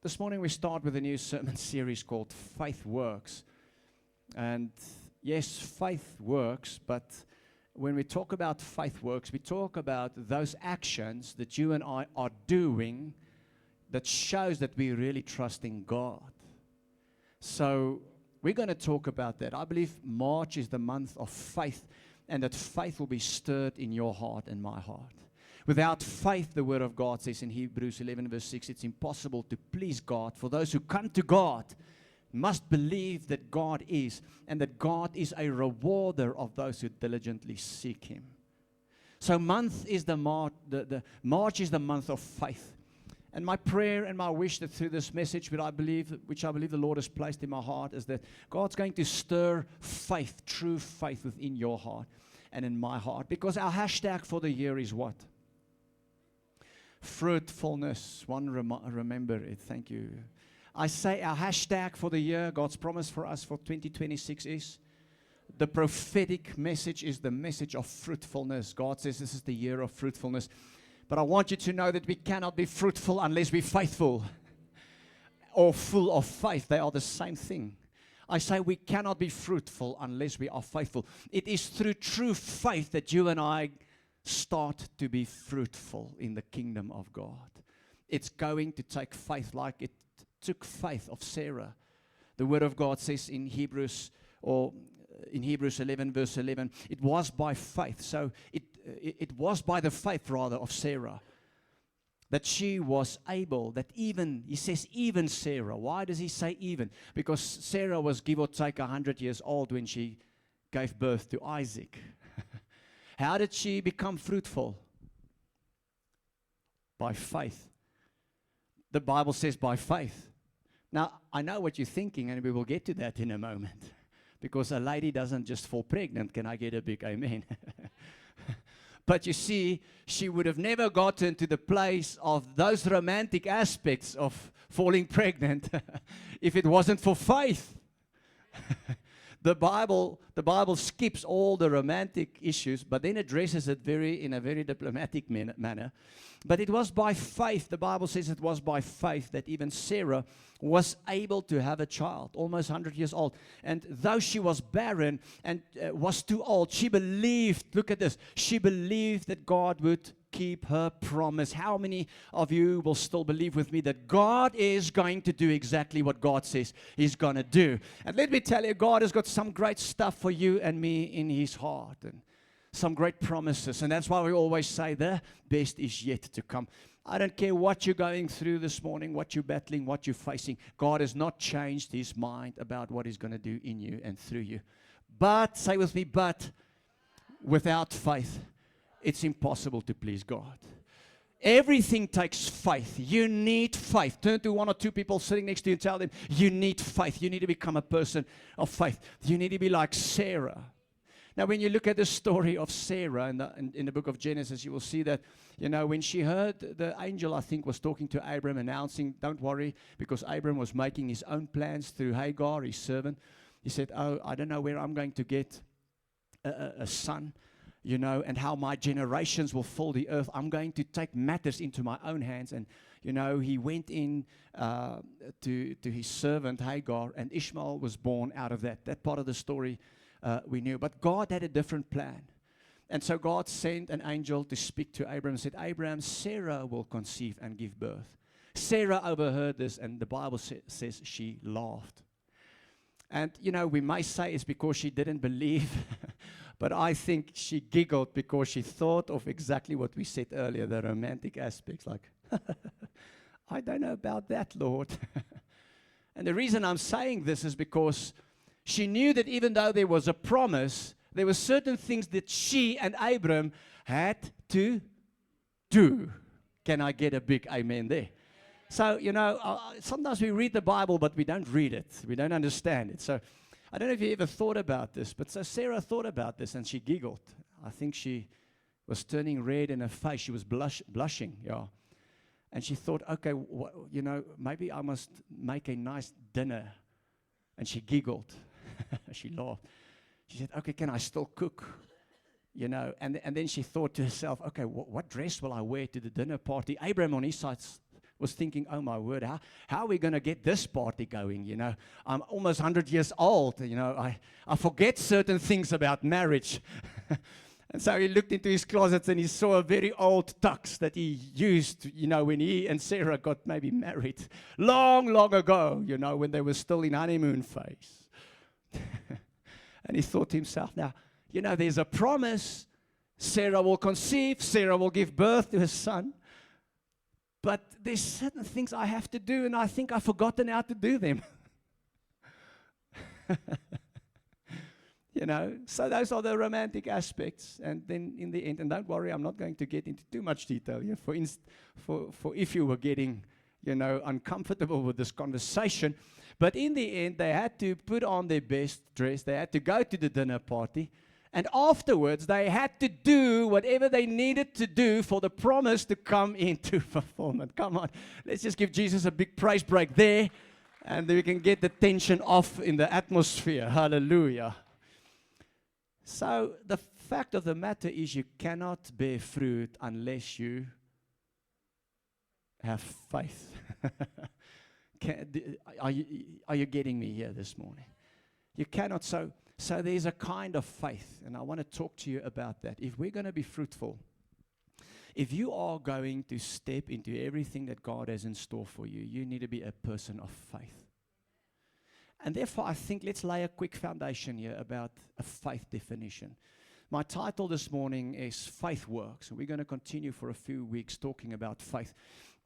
This morning we start with a new sermon series called Faith Works. And yes, faith works, but when we talk about faith works, we talk about those actions that you and I are doing that shows that we really trust in God. So we're going to talk about that. I believe March is the month of faith, and that faith will be stirred in your heart and my heart. Without faith, the Word of God says in Hebrews 11 verse 6, it's impossible to please God. For those who come to God must believe that God is, and that God is a rewarder of those who diligently seek Him. So March is the month of faith. And my prayer and my wish that through this message, which I believe the Lord has placed in my heart, is that God's going to stir faith, true faith within your heart and in my heart. Because our hashtag for the year is what? Fruitfulness. Remember it. Thank you. I say our hashtag for the year, God's promise for us for 2026 is, the prophetic message is the message of fruitfulness. God says this is the year of fruitfulness. But I want you to know that we cannot be fruitful unless we're faithful or full of faith. They are the same thing. I say we cannot be fruitful unless we are faithful. It is through true faith that you and I start to be fruitful in the kingdom of God. It's going to take faith like it took faith of Sarah. The Word of God says in Hebrews 11 verse 11, it was by faith. So it was by the faith rather of Sarah that she was able, that even, he says even Sarah. Why does he say even? Because Sarah was give or take 100 years old when she gave birth to Isaac. How did she become fruitful? By faith. The Bible says by faith. Now, I know what you're thinking, and we will get to that in a moment. Because a lady doesn't just fall pregnant. Can I get a big amen? But you see, she would have never gotten to the place of those romantic aspects of falling pregnant if it wasn't for faith. The Bible skips all the romantic issues, but then addresses it in a very diplomatic manner. But it was by faith. The Bible says it was by faith that even Sarah was able to have a child, almost 100 years old. And though she was barren and was too old, she believed, look at this, she believed that God would keep her promise. How many of you will still believe with me that God is going to do exactly what God says He's going to do? And let me tell you, God has got some great stuff for you and me in His heart, and some great promises. And that's why we always say the best is yet to come. I don't care what you're going through this morning, what you're battling, what you're facing. God has not changed His mind about what He's going to do in you and through you. But, say with me, but without faith, it's impossible to please God. Everything takes faith. You need faith. Turn to one or two people sitting next to you and tell them, you need faith. You need to become a person of faith. You need to be like Sarah. Now, when you look at the story of Sarah in the book of Genesis, you will see that, when she heard the angel, I think, was talking to Abram, announcing, don't worry, because Abram was making his own plans through Hagar, his servant. He said, I don't know where I'm going to get a son, and how my generations will fill the earth. I'm going to take matters into my own hands. And, he went in to his servant Hagar, and Ishmael was born out of that. That part of the story we knew. But God had a different plan. And so God sent an angel to speak to Abraham and said, Abraham, Sarah will conceive and give birth. Sarah overheard this, and the Bible says she laughed. And, we may say it's because she didn't believe, but I think she giggled because she thought of exactly what we said earlier, the romantic aspects, like, I don't know about that, Lord. And the reason I'm saying this is because she knew that even though there was a promise, there were certain things that she and Abram had to do. Can I get a big amen there? So, sometimes we read the Bible, but we don't read it. We don't understand it. So, I don't know if you ever thought about this, but so Sarah thought about this and she giggled. I think she was turning red in her face. She was blushing, yeah. And she thought, okay, maybe I must make a nice dinner. And she giggled. She laughed. She said, okay, can I still cook? And then she thought to herself, okay, what dress will I wear to the dinner party? Abraham on his side was thinking, oh my word, how are we going to get this party going? You know, I'm almost 100 years old. You know, I forget certain things about marriage. And so he looked into his closets and he saw a very old tux that he used, you know, when he and Sarah got maybe married long, long ago, you know, when they were still in honeymoon phase. And he thought to himself, now, you know, there's a promise. Sarah will conceive, Sarah will give birth to his son. But there's certain things I have to do, and I think I've forgotten how to do them. You know, so those are the romantic aspects. And then in the end, and don't worry, I'm not going to get into too much detail here. For if you were getting, you know, uncomfortable with this conversation. But in the end, they had to put on their best dress. They had to go to the dinner party. And afterwards, they had to do whatever they needed to do for the promise to come into fulfillment. Come on, let's just give Jesus a big praise break there. And then we can get the tension off in the atmosphere. Hallelujah. So the fact of the matter is you cannot bear fruit unless you have faith. Are you getting me here this morning? You cannot. So there's a kind of faith, and I want to talk to you about that. If we're going to be fruitful, if you are going to step into everything that God has in store for you, you need to be a person of faith. And therefore, I think let's lay a quick foundation here about a faith definition. My title this morning is Faith Works, and we're going to continue for a few weeks talking about faith.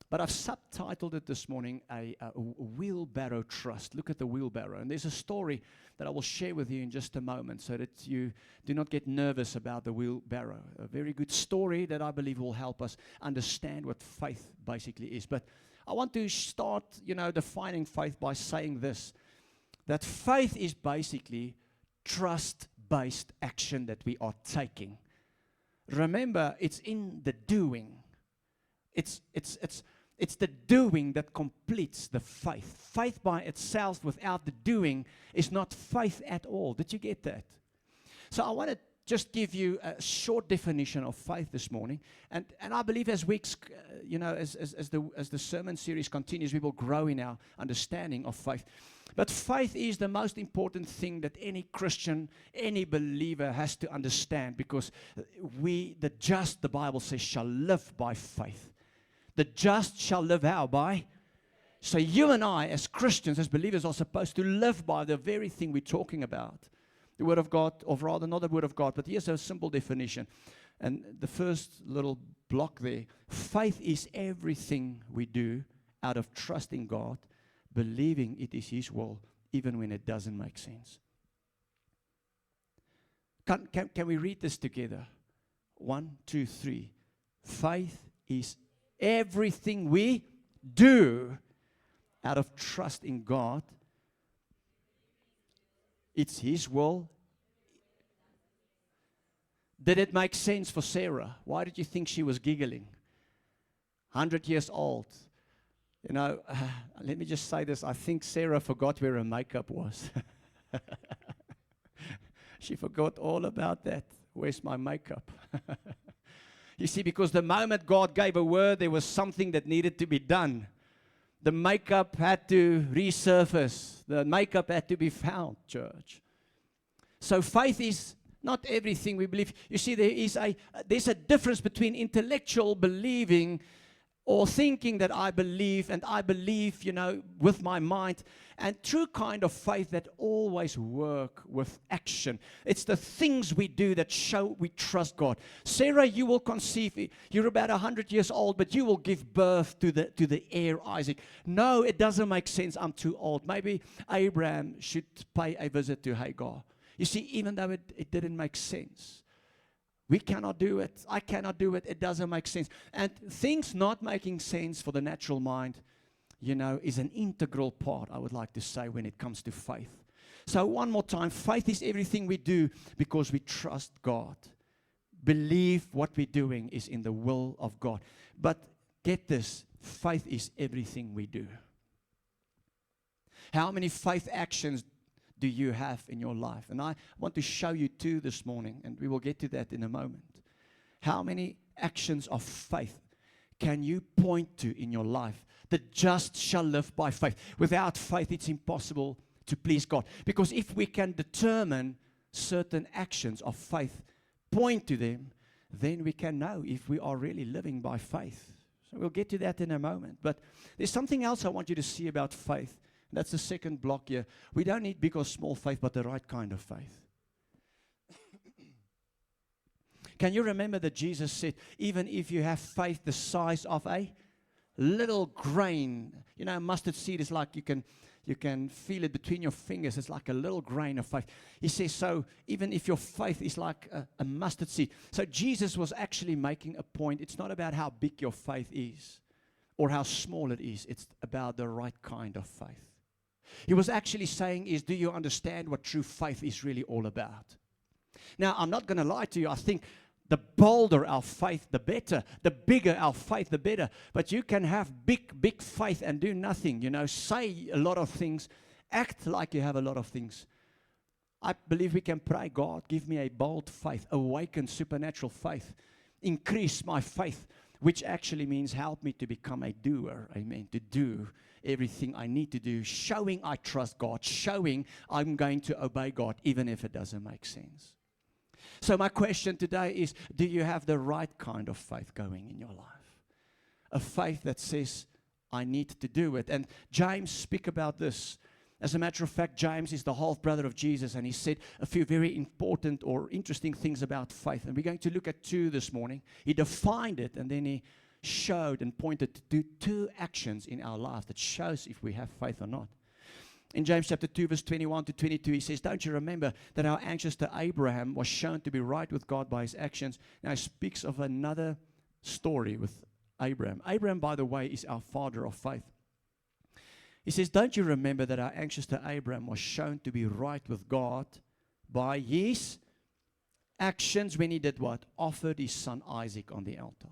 But I've subtitled it this morning a wheelbarrow trust. Look at the wheelbarrow. And there's a story that I will share with you in just a moment so that you do not get nervous about the wheelbarrow. A very good story that I believe will help us understand what faith basically is. But I want to start, you know, defining faith by saying this, that faith is basically trust-based action that we are taking. Remember, it's in the doing. It's the doing that completes the faith. Faith by itself without the doing is not faith at all. Did you get that? So I want to just give you a short definition of faith this morning. And I believe as weeks, as the sermon series continues, we will grow in our understanding of faith. But faith is the most important thing that any Christian, any believer has to understand, because the just, the Bible says, shall live by faith. The just shall live how? By? So you and I, as Christians, as believers, are supposed to live by the very thing we're talking about. The Word of God, or rather not the Word of God, but here's a simple definition. And the first little block there, faith is everything we do out of trusting God, believing it is His will, even when it doesn't make sense. Can we read this together? 1, 2, 3. Faith is everything we do out of trust in God. It's His will. Did it make sense for Sarah? Why did you think she was giggling? 100 years old. You know, let me just say this. I think Sarah forgot where her makeup was. She forgot all about that. Where's my makeup? You see, because the moment God gave a word, there was something that needed to be done. The makeup had to resurface. The makeup had to be found, church. So faith is not everything we believe. You see, there's a difference between intellectual believing or thinking that I believe, and I believe, with my mind, and true kind of faith that always work with action. It's the things we do that show we trust God. Sarah, you will conceive. You're about 100 years old, but you will give birth to the heir Isaac. No, it doesn't make sense. I'm too old. Maybe Abraham should pay a visit to Hagar. You see, even though it didn't make sense. We cannot do it. I cannot do it. It doesn't make sense. And things not making sense for the natural mind, is an integral part, I would like to say, when it comes to faith. So one more time, faith is everything we do because we trust God. Believe what we're doing is in the will of God. But get this, faith is everything we do. How many faith actions do you have in your life? And I want to show you two this morning, and we will get to that in a moment. How many actions of faith can you point to in your life? The just shall live by faith. Without faith, it's impossible to please God. Because if we can determine certain actions of faith, point to them, then we can know if we are really living by faith. So we'll get to that in a moment. But there's something else I want you to see about faith. That's the second block here. We don't need big or small faith, but the right kind of faith. Can you remember that Jesus said, even if you have faith the size of a little grain, mustard seed is like you can feel it between your fingers. It's like a little grain of faith. He says, so even if your faith is like a mustard seed. So Jesus was actually making a point. It's not about how big your faith is or how small it is. It's about the right kind of faith. He was actually saying is, do you understand what true faith is really all about? Now, I'm not going to lie to you. I think the bolder our faith, the better. The bigger our faith, the better. But you can have big faith and do nothing. Say a lot of things. Act like you have a lot of things. I believe we can pray, God, give me a bold faith. Awaken supernatural faith. Increase my faith. Which actually means help me to become a doer. Amen. To do everything I need to do. Showing I trust God. Showing I'm going to obey God. Even if it doesn't make sense. So my question today is, do you have the right kind of faith going in your life? A faith that says, I need to do it. And James speak about this. As a matter of fact, James is the half brother of Jesus, and he said a few very important or interesting things about faith. And we're going to look at two this morning. He defined it, and then he showed and pointed to two actions in our life that shows if we have faith or not. In James chapter 2, verse 21 to 22, he says, don't you remember that how anxious to Abraham was shown to be right with God by his actions? Now he speaks of another story with Abraham. Abraham, by the way, is our father of faith. He says, don't you remember that how anxious to Abraham was shown to be right with God by his actions when he did what? Offered his son Isaac on the altar.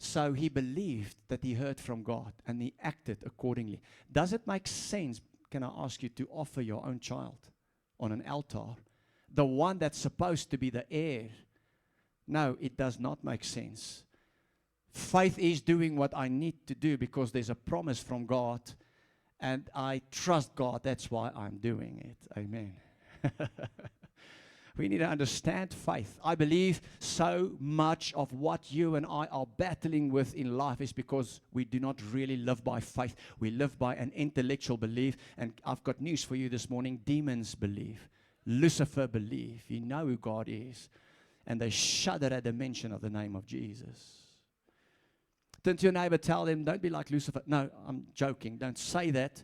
So he believed that he heard from God and he acted accordingly. Does it make sense, can I ask you, to offer your own child on an altar? The one that's supposed to be the heir. No, it does not make sense. Faith is doing what I need to do because there's a promise from God and I trust God. That's why I'm doing it. Amen. We need to understand faith. I believe so much of what you and I are battling with in life is because we do not really live by faith. We live by an intellectual belief. And I've got news for you this morning. Demons believe. Lucifer believe. You know who God is. And they shudder at the mention of the name of Jesus. Turn to your neighbor, tell them, don't be like Lucifer. No, I'm joking. Don't say that.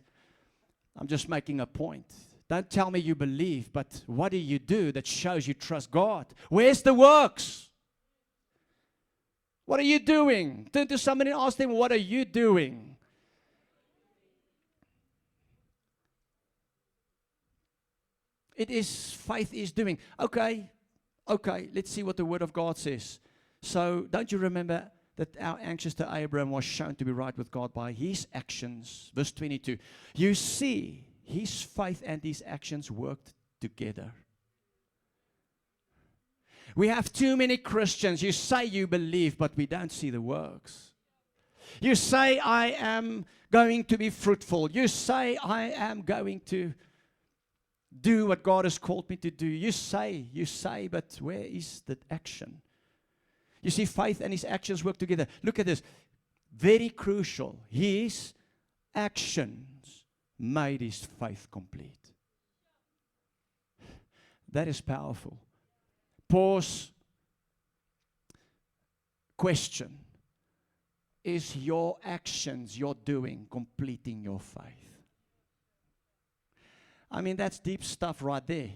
I'm just making a point. Don't tell me you believe, but what do you do that shows you trust God? Where's the works? What are you doing? Turn to somebody and ask them, what are you doing? Faith is doing. Okay, let's see what the Word of God says. So, don't you remember that our anxious to Abraham was shown to be right with God by his actions? Verse 22. You see, his faith and his actions worked together. We have too many Christians. You say you believe, but we don't see the works. You say, I am going to be fruitful. You say, I am going to do what God has called me to do. You say, but where is the action? You see, faith and his actions work together. Look at this. Very crucial. His actions made his faith complete. That is powerful. Pause. Question. Is your actions, your doing, completing your faith? I mean, that's deep stuff right there.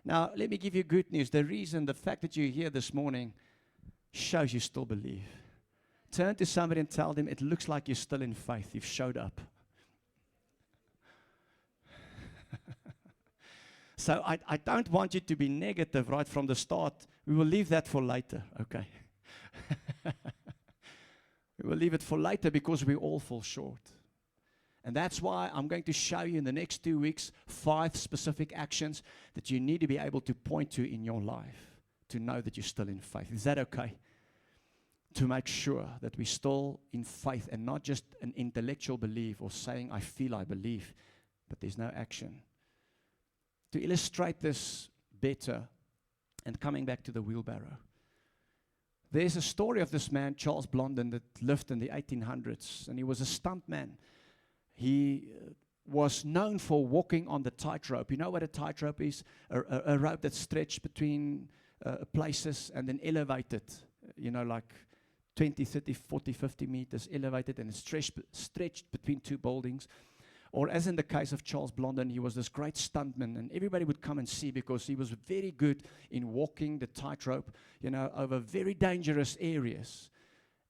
Now, let me give you good news. The fact that you're here this morning shows you still believe. Turn to somebody and tell them, it looks like you're still in faith. You've showed up. So I don't want you to be negative right from the start. We will leave that for later, okay? We will leave it for later because we all fall short. And that's why I'm going to show you in the next 2 weeks 5 specific actions that you need to be able to point to in your life to know that you're still in faith. Is that okay? to make sure that we're still in faith and not just an intellectual belief or saying, I feel I believe, but there's no action. To illustrate this better, and coming back to the wheelbarrow, there's a story of this man, Charles Blondin, that lived in the 1800s, and he was a stuntman. He was known for walking on the tightrope. You know what a tightrope is? A rope that's stretched between places and then elevated, like 20, 30, 40, 50 meters elevated and stretched between two buildings. Or as in the case of Charles Blondin, he was this great stuntman, and everybody would come and see because he was very good in walking the tightrope, over very dangerous areas.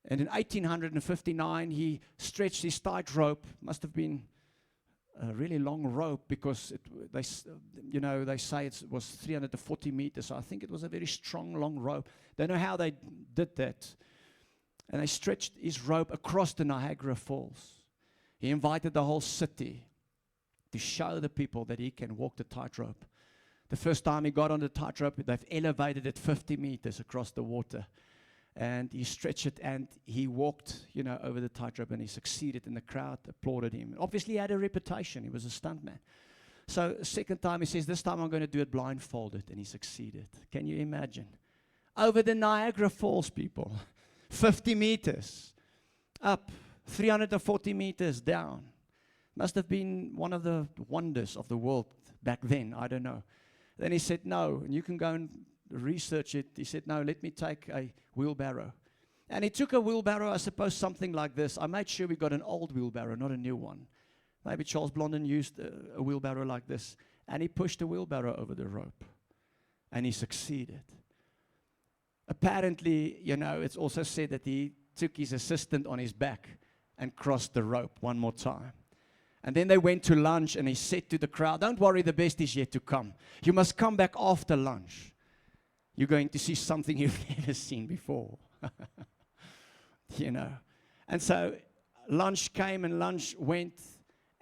And in 1859, he stretched his tightrope. Must have been a really long rope because they say it was 340 meters. So I think it was a very strong, long rope. Don't know how they did that. And they stretched his rope across the Niagara Falls. He invited the whole city to show the people that he can walk the tightrope. The first time he got on the tightrope, they've elevated it 50 meters across the water. And he stretched it and he walked, over the tightrope, and he succeeded, and the crowd applauded him. Obviously, he had a reputation. He was a stuntman. So second time he says, this time I'm going to do it blindfolded, and he succeeded. Can you imagine? Over the Niagara Falls, people. 50 meters up. 340 meters down. Must have been one of the wonders of the world back then. I don't know. Then he said, no, and you can go and research it. He said, no, let me take a wheelbarrow. And he took a wheelbarrow, I suppose something like this. I made sure we got an old wheelbarrow, not a new one. Maybe Charles Blondin used a wheelbarrow like this. And he pushed the wheelbarrow over the rope. And he succeeded. Apparently, it's also said that he took his assistant on his back and crossed the rope one more time. And then they went to lunch, and he said to the crowd, don't worry, the best is yet to come. You must come back after lunch. You're going to see something you've never seen before. And so lunch came and lunch went,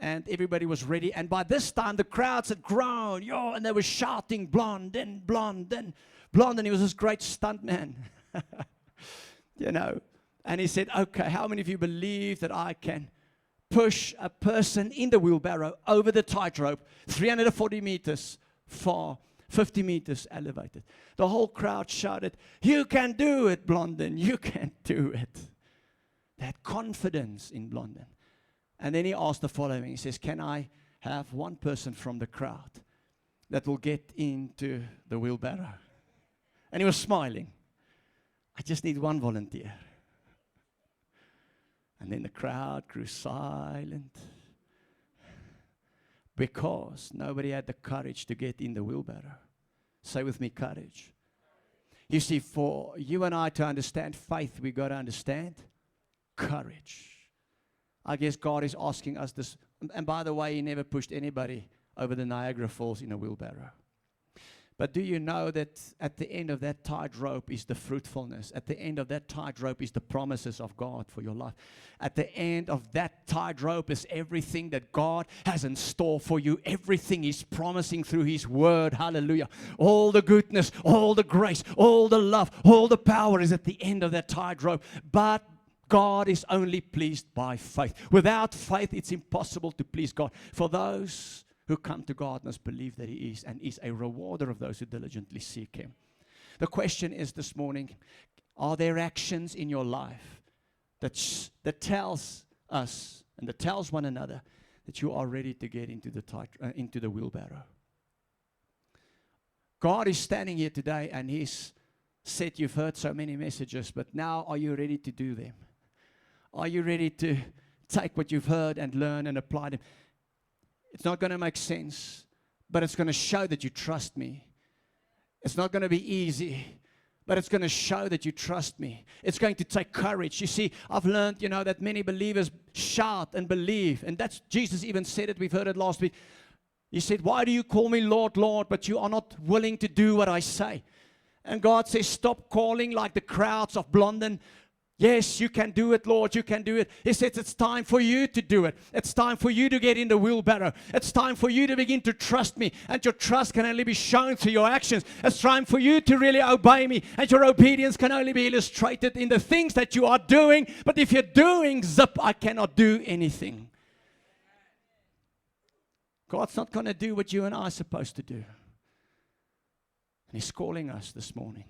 and everybody was ready. And by this time, the crowds had grown, and they were shouting, Blondin, Blondin, Blondin. He was this great stuntman. And he said, okay, how many of you believe that I can push a person in the wheelbarrow over the tightrope, 340 meters far, 50 meters elevated? The whole crowd shouted, you can do it, Blondin, you can do it. They had confidence in Blondin. And then he asked the following. He says, can I have one person from the crowd that will get into the wheelbarrow? And he was smiling. I just need one volunteer. And then the crowd grew silent because nobody had the courage to get in the wheelbarrow. Say with me, courage. You see, for you and I to understand faith, we got to understand courage. I guess God is asking us this. And by the way, he never pushed anybody over the Niagara Falls in a wheelbarrow. But do you know that at the end of that tightrope is the fruitfulness? At the end of that tightrope is the promises of God for your life. At the end of that tightrope is everything that God has in store for you. Everything He's promising through His Word. Hallelujah. All the goodness, all the grace, all the love, all the power is at the end of that tightrope. But God is only pleased by faith. Without faith, it's impossible to please God. For those who come to God must believe that He is, and is a rewarder of those who diligently seek Him. The question is this morning, are there actions in your life that tells us and that tells one another that you are ready to get into the wheelbarrow? God is standing here today, and He's said, you've heard so many messages, but now are you ready to do them? Are you ready to take what you've heard and learn and apply them? It's not going to make sense, but it's going to show that you trust me. It's not going to be easy, but it's going to show that you trust me. It's going to take courage. You see, I've learned, that many believers shout and believe, and that's, Jesus even said it. We've heard it last week. He said, why do you call me Lord, Lord, but you are not willing to do what I say? And God says, stop calling like the crowds of Blondin. Yes, you can do it, Lord, you can do it. He says it's time for you to do it. It's time for you to get in the wheelbarrow. It's time for you to begin to trust me. And your trust can only be shown through your actions. It's time for you to really obey me. And your obedience can only be illustrated in the things that you are doing. But if you're doing zip, I cannot do anything. God's not going to do what you and I are supposed to do. And He's calling us this morning.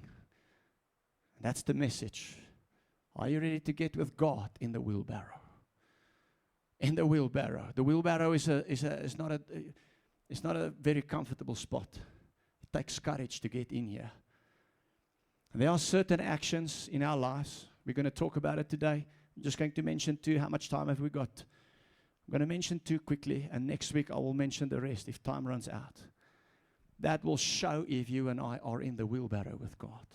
That's the message. Are you ready to get with God in the wheelbarrow? In the wheelbarrow. The wheelbarrow is not a very comfortable spot. It takes courage to get in here. And there are certain actions in our lives. We're going to talk about it today. I'm just going to mention two. How much time have we got? I'm going to mention two quickly, and next week I will mention the rest if time runs out. That will show if you and I are in the wheelbarrow with God.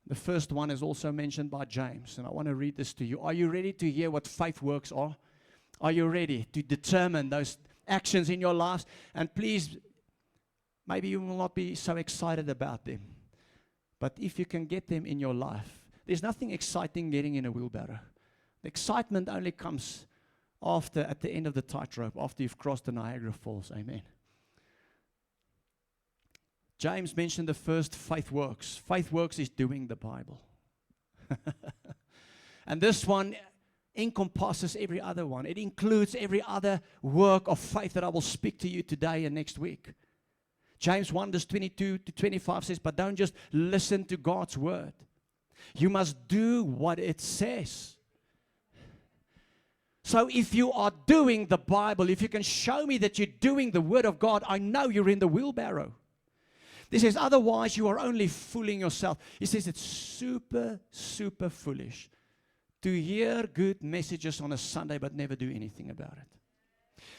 The first one is also mentioned by James, and I want to read this to you. Are you ready to hear what faith works are? Are you ready to determine those actions in your lives? And please, maybe you will not be so excited about them, but if you can get them in your life, there's nothing exciting getting in a wheelbarrow. The excitement only comes at the end of the tightrope, after you've crossed the Niagara Falls. Amen. James mentioned the first, faith works. Faith works is doing the Bible. And this one encompasses every other one. It includes every other work of faith that I will speak to you today and next week. James 1 verse 22 to 25 says, but don't just listen to God's word. You must do what it says. So if you are doing the Bible, if you can show me that you're doing the word of God, I know you're in the wheelbarrow. He says, otherwise you are only fooling yourself. He says it's super, super foolish to hear good messages on a Sunday but never do anything about it.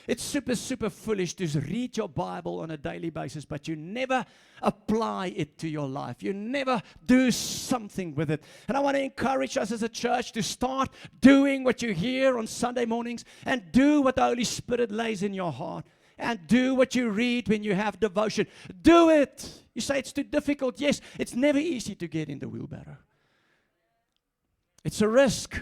It's super, super foolish to read your Bible on a daily basis, but you never apply it to your life. You never do something with it. And I want to encourage us as a church to start doing what you hear on Sunday mornings and do what the Holy Spirit lays in your heart. And do what you read when you have devotion. Do it. You say it's too difficult. Yes, it's never easy to get in the wheelbarrow. It's a risk.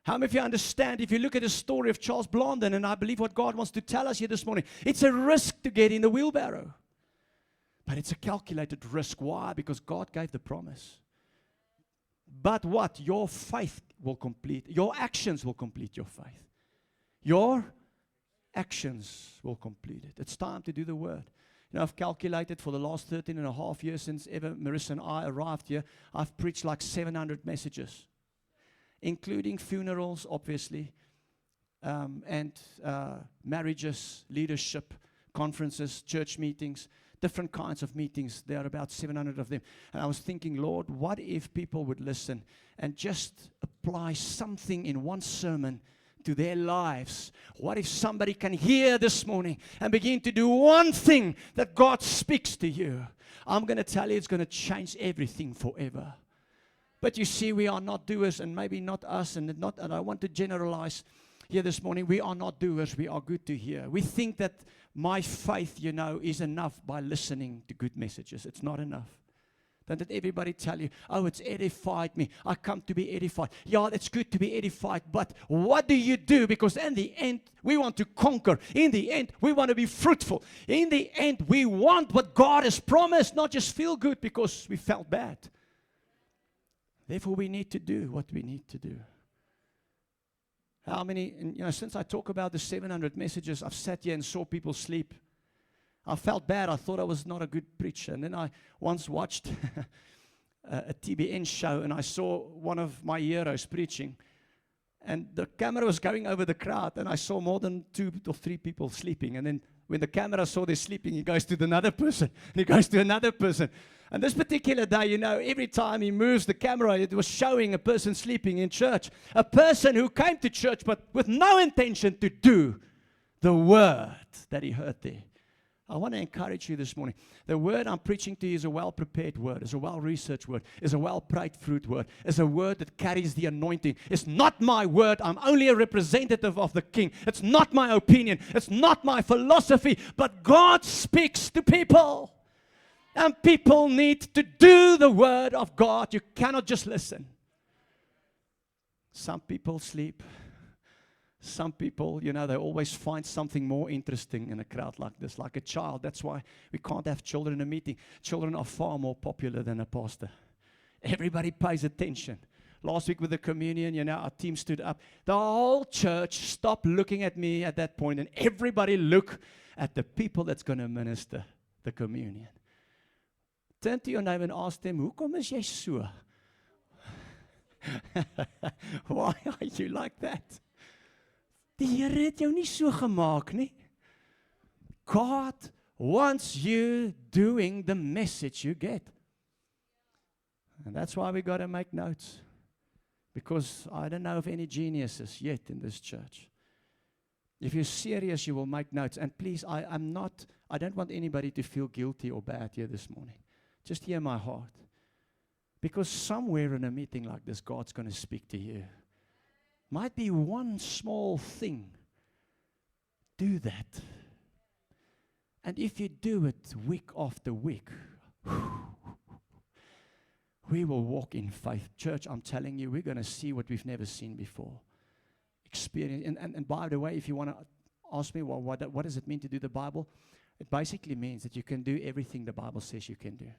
How many of you understand, if you look at the story of Charles Blondin, and I believe what God wants to tell us here this morning, it's a risk to get in the wheelbarrow. But it's a calculated risk. Why? Because God gave the promise. But what? Your faith will complete, your actions will complete your faith. Your actions will complete it. It's time to do the word. You know, I've calculated for the last 13 and a half years since ever Marissa and I arrived here, I've preached like 700 messages, including funerals, obviously, and marriages, leadership, conferences, church meetings, different kinds of meetings. There are about 700 of them. And I was thinking, Lord, what if people would listen and just apply something in one sermon to their lives? What if somebody can hear this morning and begin to do one thing that God speaks to you? I'm going to tell you, it's going to change everything forever. But you see, we are not doers, and maybe not us, and I want to generalize here this morning. We are not doers, we are good to hear. We think that my faith, is enough by listening to good messages. It's not enough. Don't let everybody tell you, oh, it's edified me. I come to be edified. Yeah, it's good to be edified, but what do you do? Because in the end, we want to conquer. In the end, we want to be fruitful. In the end, we want what God has promised, not just feel good because we felt bad. Therefore, we need to do what we need to do. How many, since I talk about the 700 messages, I've sat here and saw people sleep. I felt bad. I thought I was not a good preacher. And then I once watched a TBN show, and I saw one of my heroes preaching. And the camera was going over the crowd, and I saw more than 2 or 3 people sleeping. And then when the camera saw they're sleeping, he goes to another person, and he goes to another person. And this particular day, every time he moves the camera, it was showing a person sleeping in church. A person who came to church, but with no intention to do the word that he heard there. I want to encourage you this morning. The word I'm preaching to you is a well-prepared word, is a well-researched word, is a well-prayed fruit word, is a word that carries the anointing. It's not my word. I'm only a representative of the King. It's not my opinion. It's not my philosophy. But God speaks to people. And people need to do the word of God. You cannot just listen. Some people sleep. Some people, they always find something more interesting in a crowd like this, like a child. That's why we can't have children in a meeting. Children are far more popular than a pastor. Everybody pays attention. Last week with the communion, our team stood up. The whole church stopped looking at me at that point, and everybody looked at the people that's going to minister the communion. Turn to your neighbor and ask them, hoekom is jy so? Why are you like that? Die Here het jou nie so gemaak nie. God wants you doing the message you get. And that's why we got to make notes. Because I don't know of any geniuses yet in this church. If you're serious, you will make notes. And please, I don't want anybody to feel guilty or bad here this morning. Just hear my heart. Because somewhere in a meeting like this, God's going to speak to you. Might be one small thing. Do that. And if you do it week after week, we will walk in faith. Church, I'm telling you, we're going to see what we've never seen before. Experience. And by the way, if you want to ask me, what does it mean to do the Bible? It basically means that you can do everything the Bible says you can do.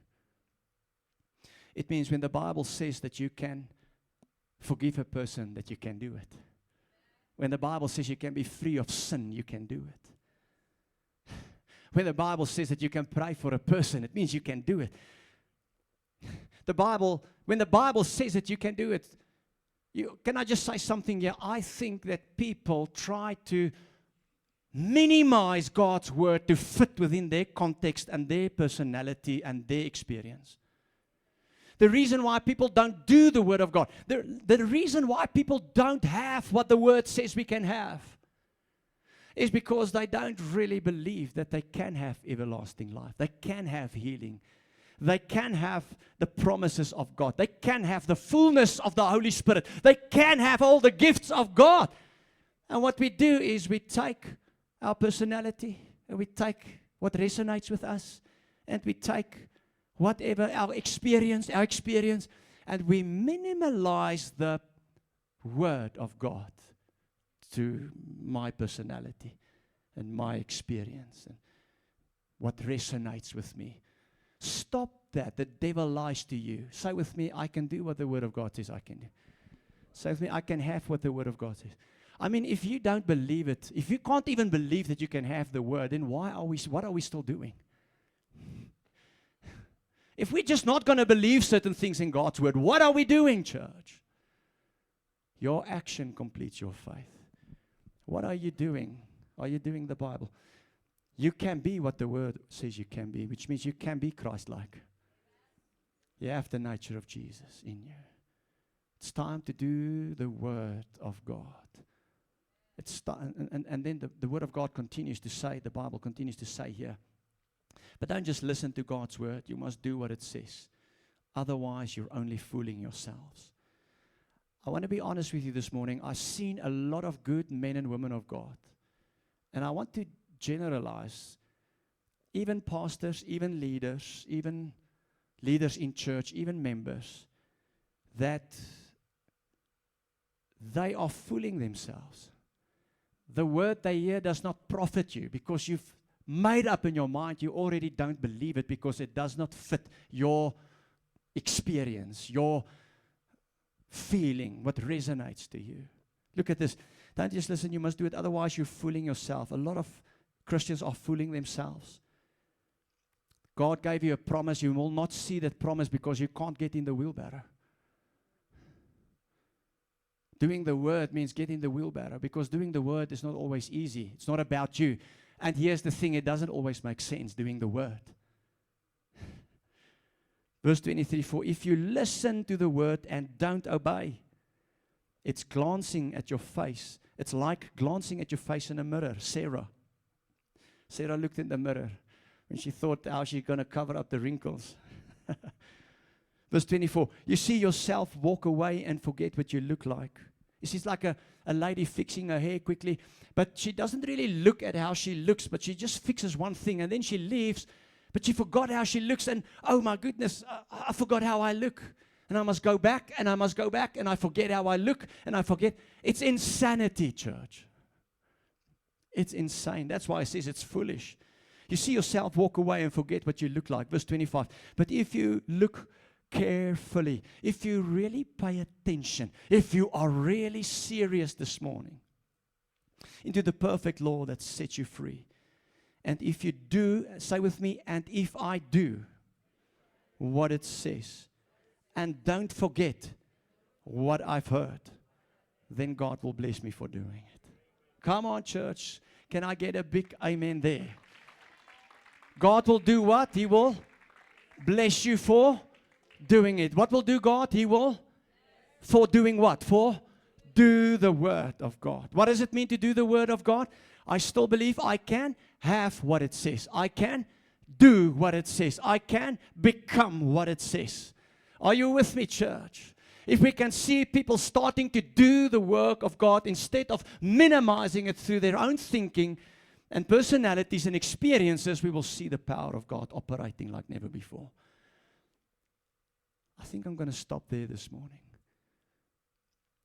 It means when the Bible says that you can forgive a person, that you can do it. When the Bible says you can be free of sin, you can do it. When the Bible says that you can pray for a person, it means you can do it. When the Bible says that you can do it, can I just say something here? I think that people try to minimize God's word to fit within their context and their personality and their experience. The reason why people don't do the word of God, the reason why people don't have what the word says we can have, is because they don't really believe that they can have everlasting life. They can have healing. They can have the promises of God. They can have the fullness of the Holy Spirit. They can have all the gifts of God. And what we do is we take our personality and we take what resonates with us and we take whatever our experience, and we minimalize the word of God to my personality and my experience and what resonates with me. Stop that. The devil lies to you. Say with me, I can do what the word of God says I can do. Say with me, I can have what the word of God says. I mean, if you don't believe it, if you can't even believe that you can have the word, then what are we still doing? If we're just not going to believe certain things in God's word, what are we doing, church? Your action completes your faith. What are you doing? Are you doing the Bible? You can be what the word says you can be, which means you can be Christ-like. You have the nature of Jesus in you. It's time to do the word of God. And then the word of God continues to say, the Bible continues to say here, but don't just listen to God's word. You must do what it says. Otherwise, you're only fooling yourselves. I want to be honest with you this morning. I've seen a lot of good men and women of God. And I want to generalize. Even pastors, even leaders in church, even members, that they are fooling themselves. The word they hear does not profit you because you've made up in your mind, you already don't believe it because it does not fit your experience, your feeling, what resonates to you. Look at this. Don't just listen, you must do it, otherwise you're fooling yourself. A lot of Christians are fooling themselves. God gave you a promise, you will not see that promise because you can't get in the wheelbarrow. Doing the word means get in the wheelbarrow because doing the word is not always easy. It's not about you. And here's the thing, it doesn't always make sense doing the word. Verse 23, for if you listen to the word and don't obey, it's glancing at your face. It's like glancing at your face in a mirror. Sarah looked in the mirror when she thought how she's going to cover up the wrinkles. Verse 24, you see yourself walk away and forget what you look like. It's like a lady fixing her hair quickly, but she doesn't really look at how she looks, but she just fixes one thing, and then she leaves, but she forgot how she looks, and oh my goodness, I forgot how I look. and I must go back, and I must go back, and I forget how I look, and I forget. It's insanity, church. It's insane. That's why it says it's foolish. You see yourself walk away and forget what you look like. Verse 25. But if you look carefully, if you really pay attention, if you are really serious this morning into the perfect law that sets you free, and if you do, say with me, and if I do what it says, and don't forget what I've heard, then God will bless me for doing it. Come on, church. Can I get a big amen there? God will do what? He will bless you for doing it. What will do God? He will for doing what? For do the word of God. What does it mean to do the word of God? I still believe I can have what it says. I can do what it says. I can become what it says. Are you with me, church? If we can see people starting to do the work of God instead of minimizing it through their own thinking and personalities and experiences, we will see the power of God operating like never before. I think I'm going to stop there this morning.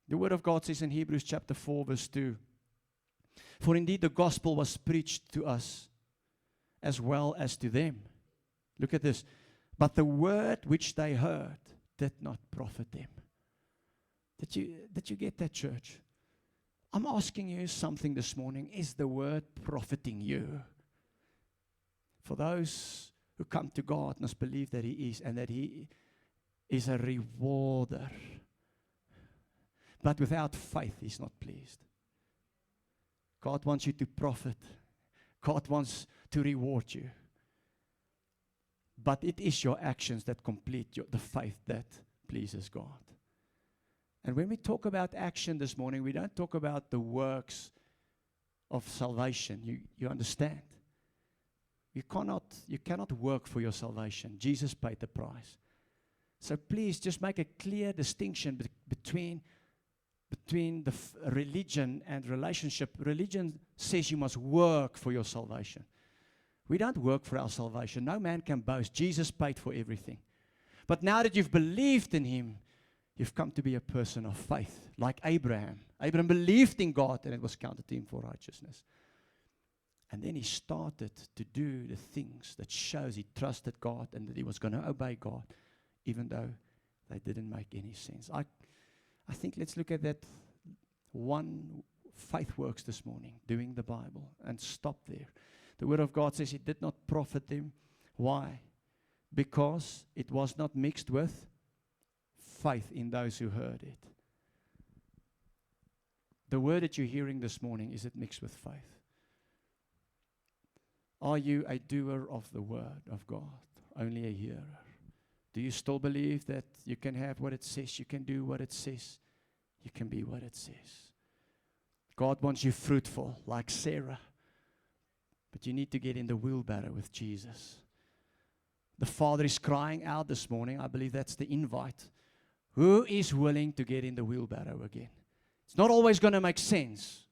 The word of God says in Hebrews chapter 4 verse 2, for indeed the gospel was preached to us as well as to them. Look at this. But the word which they heard did not profit them. Did you get that, church? I'm asking you something this morning. Is the word profiting you? For those who come to God must believe that He is, and that He is a rewarder. But without faith, He's not pleased. God wants you to profit. God wants to reward you. But it is your actions that complete the faith that pleases God. And when we talk about action this morning, we don't talk about the works of salvation. You understand? You cannot work for your salvation. Jesus paid the price. So please just make a clear distinction between the religion and relationship. Religion says you must work for your salvation. We don't work for our salvation. No man can boast. Jesus paid for everything. But now that you've believed in Him, you've come to be a person of faith, like Abraham. Abraham believed in God, and it was counted to him for righteousness. And then he started to do the things that shows he trusted God and that he was going to obey God, even though they didn't make any sense. I think let's look at that one faith works this morning, doing the Bible, and stop there. The Word of God says it did not profit them. Why? Because it was not mixed with faith in those who heard it. The word that you're hearing this morning, is it mixed with faith? Are you a doer of the word of God? Only a hearer? Do you still believe that you can have what it says, you can do what it says, you can be what it says? God wants you fruitful like Sarah, but you need to get in the wheelbarrow with Jesus. The Father is crying out this morning. I believe that's the invite. Who is willing to get in the wheelbarrow again? It's not always going to make sense.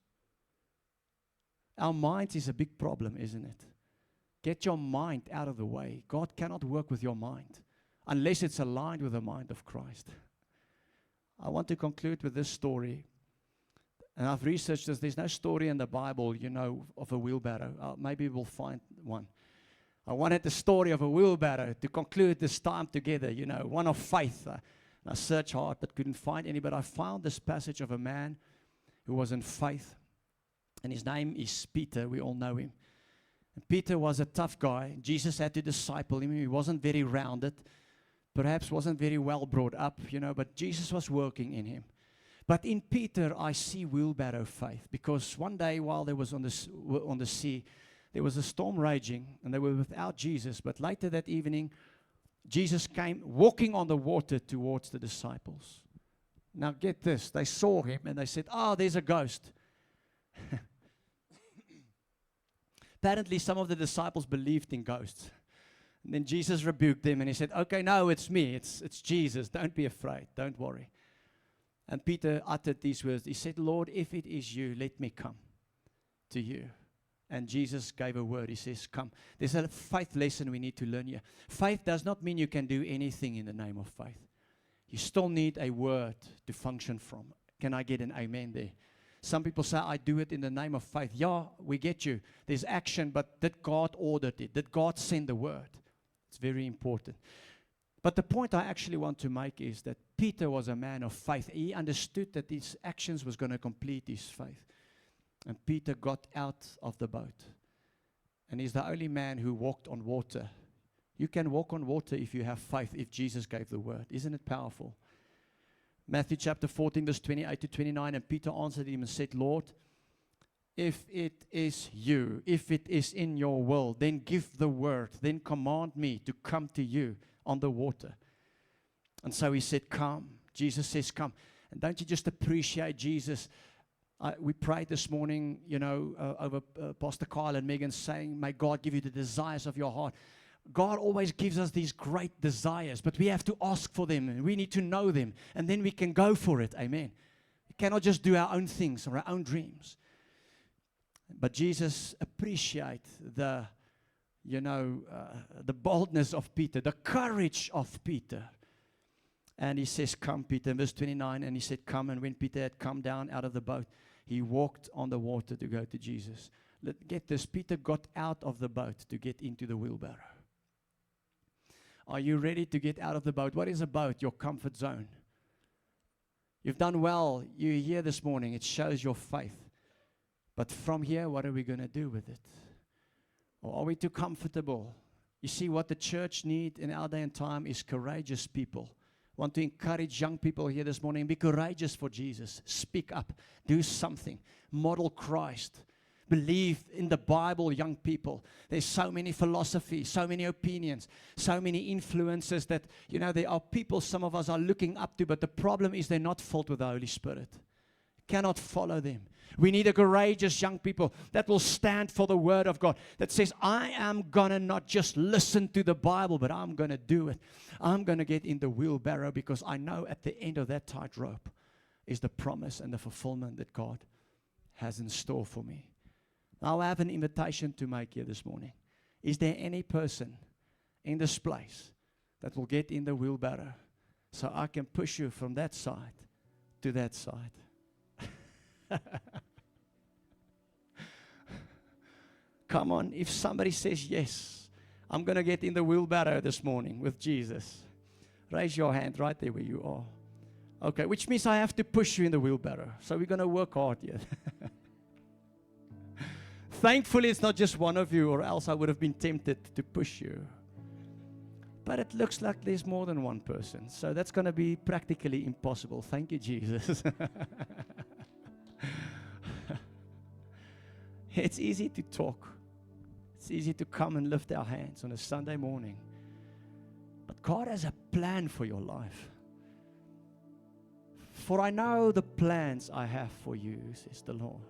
Our mind is a big problem, isn't it? Get your mind out of the way. God cannot work with your mind unless it's aligned with the mind of Christ. I want to conclude with this story. And I've researched this. There's no story in the Bible, of a wheelbarrow. Maybe we'll find one. I wanted the story of a wheelbarrow to conclude this time together, one of faith. I searched hard but couldn't find any. But I found this passage of a man who was in faith. And his name is Peter. We all know him. And Peter was a tough guy. Jesus had to disciple him. He wasn't very rounded. Perhaps wasn't very well brought up, but Jesus was working in him. But in Peter, I see wheelbarrow faith. Because one day while they was on the sea, there was a storm raging. And they were without Jesus. But later that evening, Jesus came walking on the water towards the disciples. Now get this. They saw him and they said, there's a ghost. Apparently some of the disciples believed in ghosts. And then Jesus rebuked them and he said, okay, no, it's me. It's Jesus. Don't be afraid. Don't worry. And Peter uttered these words. He said, Lord, if it is you, let me come to you. And Jesus gave a word. He says, come. There's a faith lesson we need to learn here. Faith does not mean you can do anything in the name of faith. You still need a word to function from. Can I get an amen there? Some people say, I do it in the name of faith. Yeah, we get you. There's action, but did God order it? Did God send the word? It's very important. But the point I actually want to make is that Peter was a man of faith. He understood that his actions was going to complete his faith. And Peter got out of the boat. And he's the only man who walked on water. You can walk on water if you have faith, if Jesus gave the word. Isn't it powerful? Matthew chapter 14, verse 28 to 29. And Peter answered him and said, Lord, if it is you, if it is in your will, then give the word. Then command me to come to you on the water. And so he said, come. Jesus says, come. And don't you just appreciate Jesus? We prayed this morning, over Pastor Kyle and Megan saying, may God give you the desires of your heart. God always gives us these great desires, but we have to ask for them, and we need to know them, and then we can go for it. Amen. We cannot just do our own things or our own dreams. But Jesus appreciates the boldness of Peter, the courage of Peter. And he says, come, Peter, in verse 29, and he said, come. And when Peter had come down out of the boat, he walked on the water to go to Jesus. Get this, Peter got out of the boat to get into the wheelbarrow. Are you ready to get out of the boat? What is a boat? Your comfort zone. You've done well. You're here this morning. It shows your faith. But from here, what are we going to do with it? Or are we too comfortable? You see, what the church needs in our day and time is courageous people. I want to encourage young people here this morning. Be courageous for Jesus. Speak up. Do something. Model Christ. Believe in the Bible, young people. There's so many philosophies, so many opinions, so many influences that, there are people some of us are looking up to, but the problem is they're not filled with the Holy Spirit. Cannot follow them. We need a courageous young people that will stand for the Word of God, that says, I am going to not just listen to the Bible, but I'm going to do it. I'm going to get in the wheelbarrow because I know at the end of that tightrope is the promise and the fulfillment that God has in store for me. Now I have an invitation to make here this morning. Is there any person in this place that will get in the wheelbarrow so I can push you from that side to that side? Come on, if somebody says yes, I'm going to get in the wheelbarrow this morning with Jesus. Raise your hand right there where you are. Okay, which means I have to push you in the wheelbarrow. So we're going to work hard here. Thankfully, it's not just one of you, or else I would have been tempted to push you. But it looks like there's more than one person. So that's going to be practically impossible. Thank you, Jesus. It's easy to talk. It's easy to come and lift our hands on a Sunday morning. But God has a plan for your life. For I know the plans I have for you, says the Lord.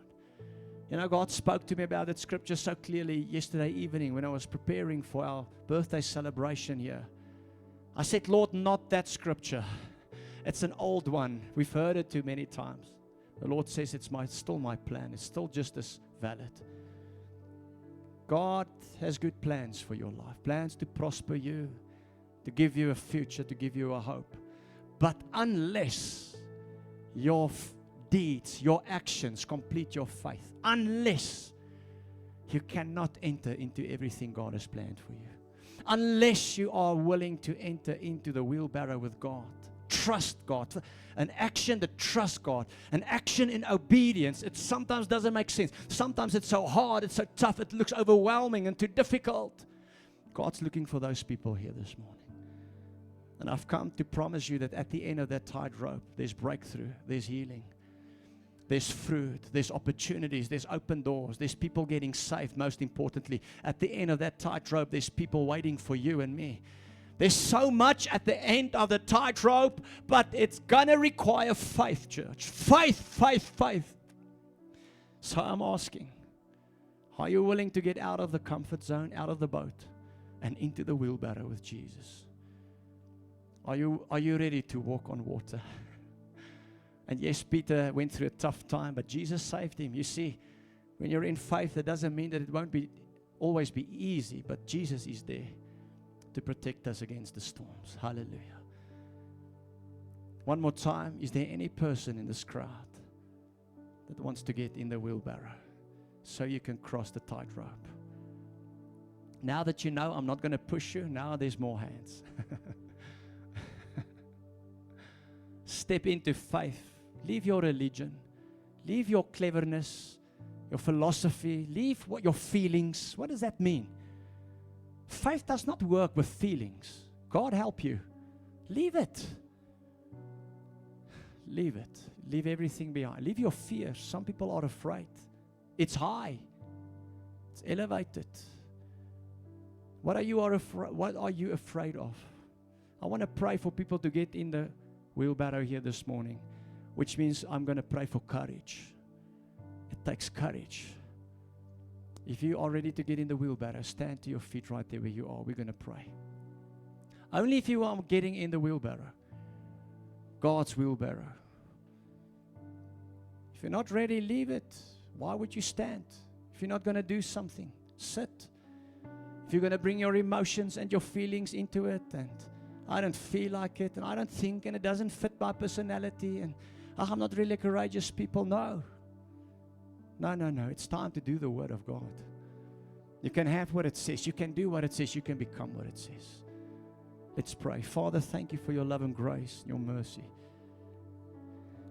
God spoke to me about that scripture so clearly yesterday evening when I was preparing for our birthday celebration here. I said, Lord, not that scripture. It's an old one. We've heard it too many times. The Lord says it's still my plan. It's still just as valid. God has good plans for your life. Plans to prosper you, to give you a future, to give you a hope. But unless your deeds, your actions complete your faith, unless you cannot enter into everything God has planned for you, unless you are willing to enter into the wheelbarrow with God, trust God, an action that trusts God, an action in obedience. It sometimes doesn't make sense. Sometimes it's so hard, it's so tough, it looks overwhelming and too difficult. God's looking for those people here this morning. And I've come to promise you that at the end of that tightrope, there's breakthrough, there's healing. There's fruit, there's opportunities, there's open doors, there's people getting saved, most importantly. At the end of that tightrope, there's people waiting for you and me. There's so much at the end of the tightrope, but it's going to require faith, church. Faith, faith, faith. So I'm asking, are you willing to get out of the comfort zone, out of the boat, and into the wheelbarrow with Jesus? Are you ready to walk on water? And yes, Peter went through a tough time, but Jesus saved him. You see, when you're in faith, it doesn't mean that it won't always be easy, but Jesus is there to protect us against the storms. Hallelujah. One more time. Is there any person in this crowd that wants to get in the wheelbarrow so you can cross the tightrope? Now that you know I'm not going to push you, now there's more hands. Step into faith. Leave your religion. Leave your cleverness, your philosophy. Leave your feelings. What does that mean? Faith does not work with feelings. God help you. Leave it. Leave it. Leave everything behind. Leave your fears. Some people are afraid. It's high. It's elevated. What are you afraid of? I want to pray for people to get in the wheelbarrow here this morning, which means I'm going to pray for courage. It takes courage. If you are ready to get in the wheelbarrow, stand to your feet right there where you are. We're going to pray. Only if you are getting in the wheelbarrow, God's wheelbarrow. If you're not ready, leave it. Why would you stand? If you're not going to do something, sit. If you're going to bring your emotions and your feelings into it, and I don't feel like it, and I don't think, and it doesn't fit my personality, and I'm not really courageous people. No. No. It's time to do the Word of God. You can have what it says. You can do what it says. You can become what it says. Let's pray. Father, thank you for your love and grace, your mercy.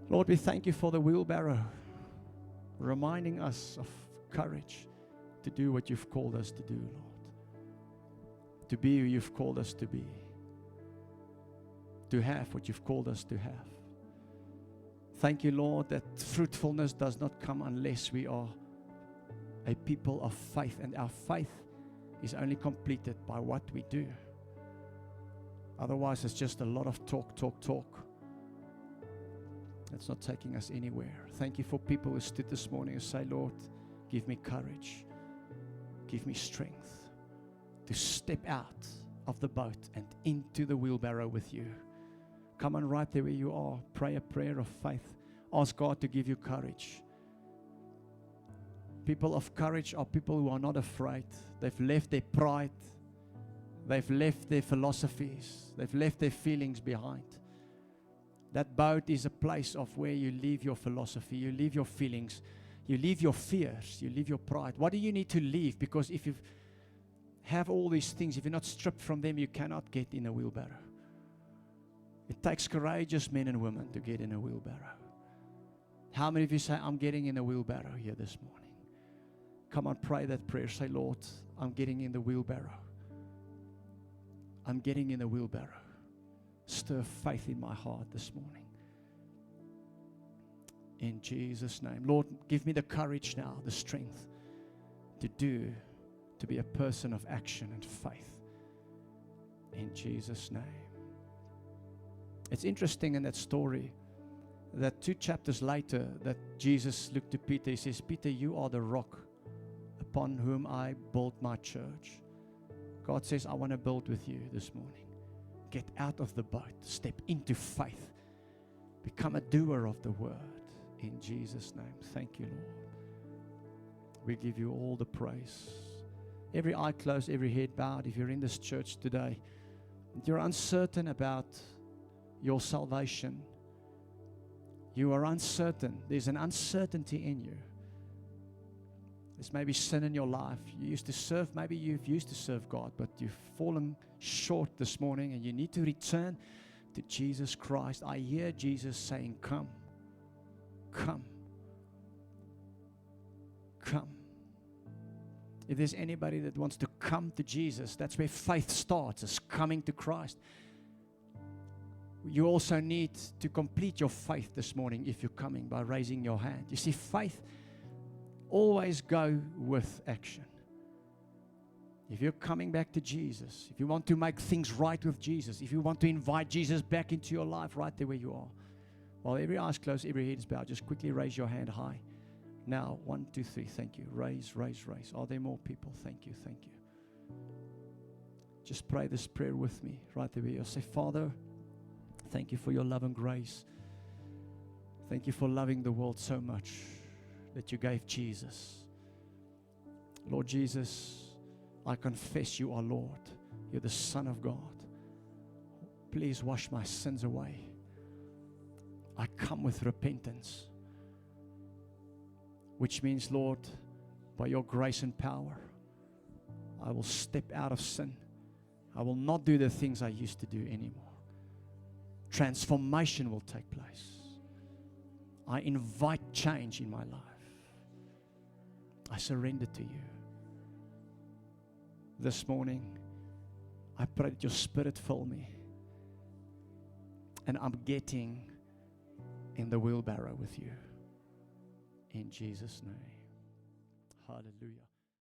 Lord, we thank you for the wheelbarrow, reminding us of courage to do what you've called us to do, Lord. To be who you've called us to be. To have what you've called us to have. Thank you, Lord, that fruitfulness does not come unless we are a people of faith, and our faith is only completed by what we do. Otherwise, it's just a lot of talk. That's not taking us anywhere. Thank you for people who stood this morning and say, Lord, give me courage. Give me strength to step out of the boat and into the wheelbarrow with you. Come on, right there where you are. Pray a prayer of faith. Ask God to give you courage. People of courage are people who are not afraid. They've left their pride. They've left their philosophies. They've left their feelings behind. That boat is a place of where you leave your philosophy, you leave your feelings, you leave your fears, you leave your pride. What do you need to leave? Because if you have all these things, if you're not stripped from them, you cannot get in a wheelbarrow. It takes courageous men and women to get in a wheelbarrow. How many of you say, I'm getting in a wheelbarrow here this morning? Come on, pray that prayer. Say, Lord, I'm getting in the wheelbarrow. I'm getting in the wheelbarrow. Stir faith in my heart this morning. In Jesus' name. Lord, give me the courage now, the strength to be a person of action and faith. In Jesus' name. It's interesting in that story that 2 chapters later that Jesus looked to Peter. He says, Peter, you are the rock upon whom I built my church. God says, I want to build with you this morning. Get out of the boat. Step into faith. Become a doer of the word. In Jesus' name. Thank you, Lord. We give you all the praise. Every eye closed, every head bowed. If you're in this church today, you're uncertain about your salvation. You are uncertain. There's an uncertainty in you. There's maybe sin in your life. You used to serve, maybe you've used to serve God, but you've fallen short this morning and you need to return to Jesus Christ. I hear Jesus saying, come, come, come. If there's anybody that wants to come to Jesus, that's where faith starts, is coming to Christ. You also need to complete your faith this morning if you're coming by raising your hand. You see, faith always go with action. If you're coming back to Jesus, if you want to make things right with Jesus, if you want to invite Jesus back into your life right there where you are, while every eye is closed, every head is bowed, just quickly raise your hand high. Now, 1, 2, 3, thank you. Raise, raise, raise. Are there more people? Thank you, thank you. Just pray this prayer with me right there where you are. Say, Father, thank you for your love and grace. Thank you for loving the world so much that you gave Jesus. Lord Jesus, I confess you are Lord. You're the Son of God. Please wash my sins away. I come with repentance, which means, Lord, by your grace and power, I will step out of sin. I will not do the things I used to do anymore. Transformation will take place. I invite change in my life. I surrender to you. This morning, I pray that your Spirit fill me. And I'm getting in the wheelbarrow with you. In Jesus' name. Hallelujah.